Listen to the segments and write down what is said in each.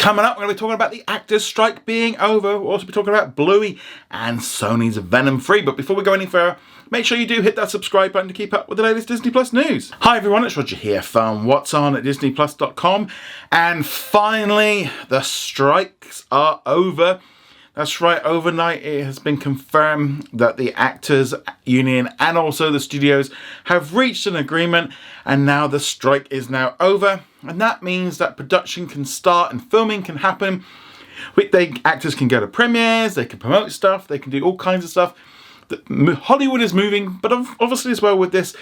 Coming up, we're going to be talking about the actors' strike being over. We'll also be talking about Bluey and Sony's Venom 3. But before we go any further, make sure you do hit that subscribe button to keep up with the latest Disney Plus news. Hi everyone, it's Roger here from What's On at DisneyPlus.com. And finally, the strikes are over. That's right, overnight it has been confirmed that the actors union and also the studios have reached an agreement, and now the strike is now over, and that means that production can start and filming can happen. Actors can go to premieres, they can promote stuff, they can do all kinds of stuff. Hollywood is moving, but obviously as well with this,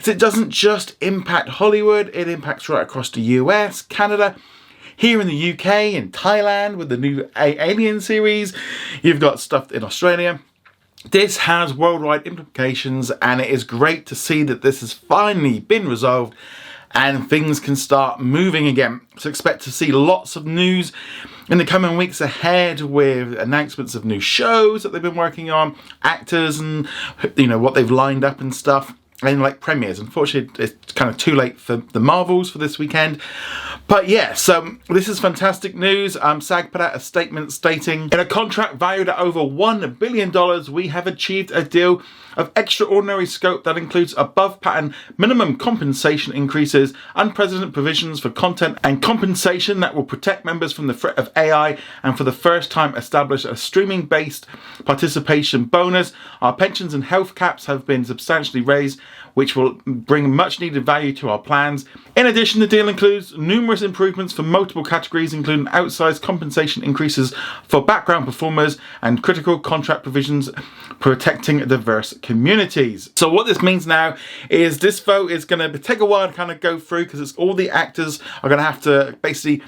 it doesn't just impact Hollywood, it impacts right across the US, Canada, here in the UK, in Thailand with the new Alien series. You've got stuff in Australia. This has worldwide implications, and it is great to see that this has finally been resolved and things can start moving again. So expect to see lots of news in the coming weeks ahead with announcements of new shows that they've been working on, actors and what they've lined up and stuff. And like premieres. Unfortunately, it's kind of too late for the Marvels for this weekend. But yeah, so this is fantastic news. SAG put out a statement stating, in a contract valued at over $1 billion, we have achieved a deal of extraordinary scope that includes above pattern minimum compensation increases, unprecedented provisions for content and compensation that will protect members from the threat of AI, and for the first time establish a streaming-based participation bonus. Our pensions and health caps have been substantially raised, which will bring much needed value to our plans. In addition, the deal includes numerous improvements for multiple categories, including outsized compensation increases for background performers and critical contract provisions protecting diverse communities. So what this means now is this vote is going to take a while to kind of go through, because it's all the actors are going to have to basically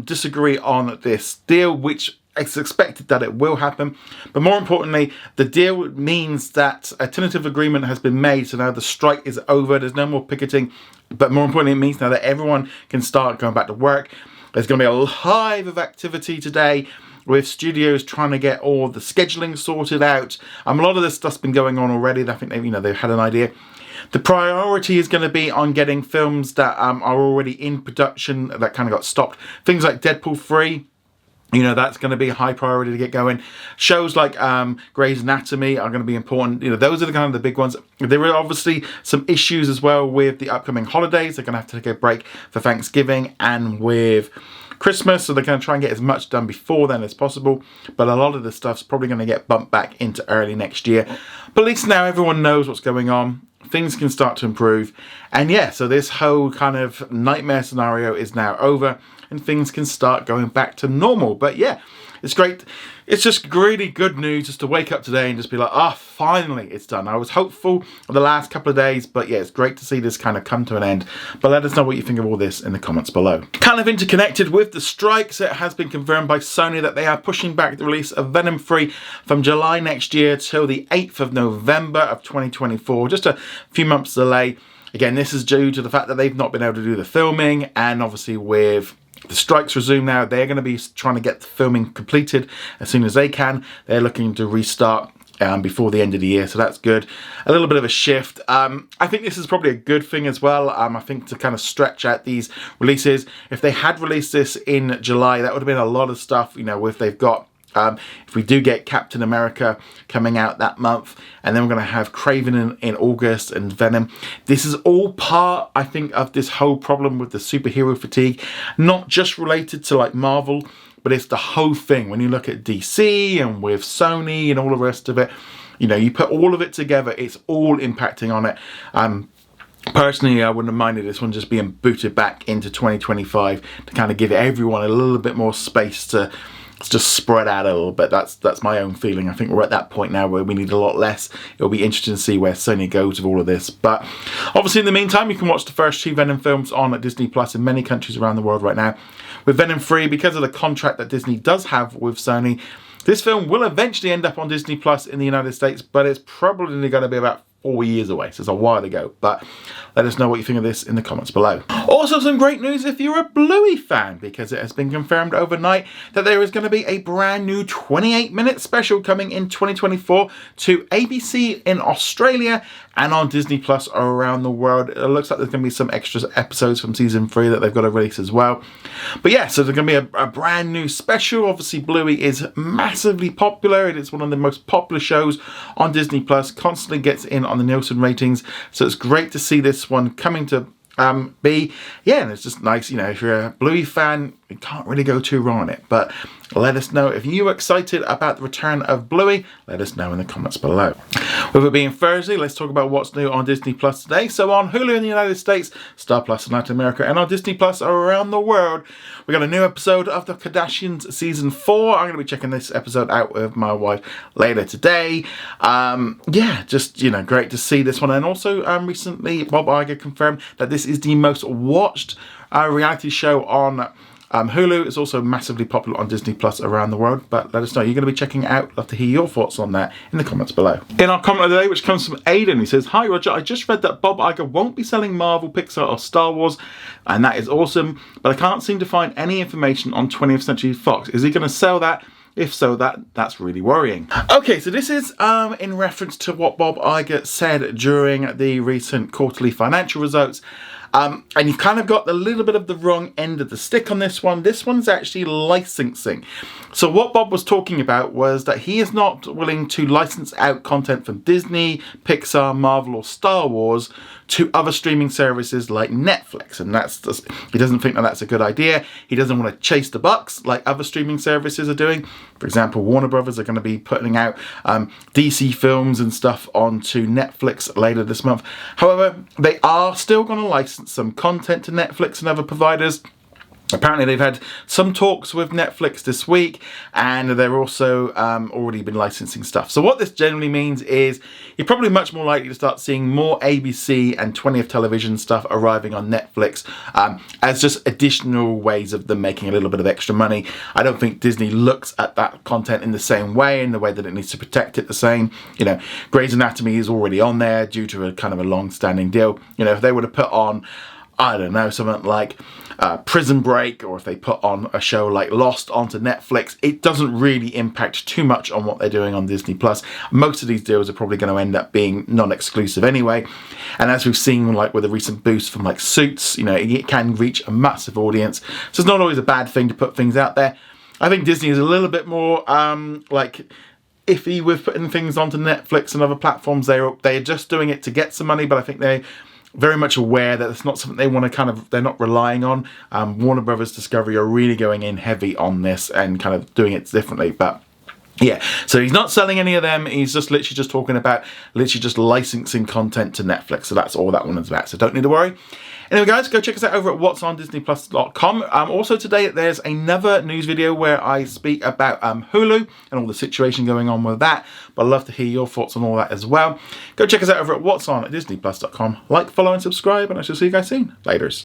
disagree on this deal, which it's expected that it will happen. But more importantly, the deal means that a tentative agreement has been made, so now the strike is over, there's no more picketing. But more importantly, it means now that everyone can start going back to work. There's going to be a hive of activity today with studios trying to get all the scheduling sorted out. A lot of this stuff's been going on already. I think they've had an idea. The priority is going to be on getting films that are already in production that kind of got stopped. Things like Deadpool 3. That's going to be a high priority to get going. Shows like Grey's Anatomy are going to be important. Those are the kind of the big ones. There are obviously some issues as well with the upcoming holidays. They're going to have to take a break for Thanksgiving and with Christmas, so they're going to try and get as much done before then as possible. But a lot of the stuff's probably going to get bumped back into early next year. But at least now everyone knows what's going on. Things can start to improve. And yeah, so this whole kind of nightmare scenario is now over, and things can start going back to normal. But yeah, it's great. It's just really good news just to wake up today and just be like, finally it's done. I was hopeful for the last couple of days, but yeah, it's great to see this kind of come to an end. But let us know what you think of all this in the comments below. Kind of interconnected with the strikes, it has been confirmed by Sony that they are pushing back the release of Venom 3 from July next year till the 8th of November of 2024. Just a few months delay. Again, this is due to the fact that they've not been able to do the filming, and obviously with the strikes resume now, they're going to be trying to get the filming completed as soon as they can. They're looking to restart before the end of the year, so that's good. A little bit of a shift. I think this is probably a good thing as well. I think to kind of stretch out these releases. If they had released this in July, that would have been a lot of stuff, if they've got if we do get Captain America coming out that month, and then we're going to have Kraven in August and Venom. This is all part, I think, of this whole problem with the superhero fatigue, not just related to like Marvel, but it's the whole thing. When you look at DC and with Sony and all the rest of it, you put all of it together, it's all impacting on it. Personally, I wouldn't have minded this one just being booted back into 2025 to kind of give everyone a little bit more space to just spread out a little bit. That's my own feeling. I think we're at that point now where we need a lot less. It'll be interesting to see where Sony goes with all of this. But obviously in the meantime, you can watch the first 2 Venom films on Disney Plus in many countries around the world right now. With Venom 3, because of the contract that Disney does have with Sony, this film will eventually end up on Disney Plus in the United States, but it's probably going to be about 4 years away, so it's a while ago. But let us know what you think of this in the comments below. Also, some great news if you're a Bluey fan, because it has been confirmed overnight that there is going to be a brand new 28-minute special coming in 2024 to ABC in Australia and on Disney Plus around the world. It looks like there's going to be some extra episodes from season 3 that they've got to release as well. But yeah, so there's going to be a brand new special. Obviously, Bluey is massively popular. It is one of the most popular shows on Disney Plus, constantly gets in on the Nielsen ratings. So it's great to see this one coming to be. Yeah, and it's just nice, you know, if you're a Bluey fan, you can't really go too wrong on it. But let us know if you're excited about the return of Bluey. Let us know in the comments below. With it being Thursday, let's talk about what's new on Disney Plus today. So on Hulu in the United States, Star Plus in Latin America, and on Disney Plus around the world, we got a new episode of The Kardashians season 4. I'm going to be checking this episode out with my wife later today. Yeah, just, you know, great to see this one. And also recently, Bob Iger confirmed that this is the most watched reality show on Hulu. Is also massively popular on Disney Plus around the world, but let us know. You're going to be checking it out. Love to hear your thoughts on that in the comments below. In our comment of the day, which comes from Aiden, he says, "Hi Roger, I just read that Bob Iger won't be selling Marvel, Pixar or Star Wars, and that is awesome, but I can't seem to find any information on 20th Century Fox. Is he going to sell that? If so, that's really worrying." Okay, so this is in reference to what Bob Iger said during the recent quarterly financial results. And you've kind of got a little bit of the wrong end of the stick on this one. This one's actually licensing. So what Bob was talking about was that he is not willing to license out content from Disney, Pixar, Marvel or Star Wars to other streaming services like Netflix. And that's just, he doesn't think that that's a good idea. He doesn't want to chase the bucks like other streaming services are doing. For example, Warner Brothers are going to be putting out DC films and stuff onto Netflix later this month. However, they are still going to license some content to Netflix and other providers. Apparently they've had some talks with Netflix this week, and they're also already been licensing stuff. So what this generally means is you're probably much more likely to start seeing more ABC and 20th television stuff arriving on Netflix as just additional ways of them making a little bit of extra money. I don't think Disney looks at that content in the same way, in the way that it needs to protect it the same. You know, Grey's Anatomy is already on there due to a kind of a long-standing deal. You know, if they were to put on, I don't know, something like Prison Break, or if they put on a show like Lost onto Netflix, it doesn't really impact too much on what they're doing on Disney Plus. Most of these deals are probably going to end up being non-exclusive anyway. And as we've seen, like with a recent boost from like Suits, you know, it can reach a massive audience. So it's not always a bad thing to put things out there. I think Disney is a little bit more like iffy with putting things onto Netflix and other platforms. They're just doing it to get some money, but I think they very much aware that it's not something they want to kind of, they're not relying on. Warner Brothers Discovery are really going in heavy on this and kind of doing it differently. But yeah, so he's not selling any of them. He's just literally just talking about literally just licensing content to Netflix. So that's all that one is about. So don't need to worry. Anyway, guys, go check us out over at whatsondisneyplus.com. Also today, there's another news video where I speak about Hulu and all the situation going on with that. But I'd love to hear your thoughts on all that as well. Go check us out over at whatsondisneyplus.com. Like, follow, and subscribe, and I shall see you guys soon. Laters.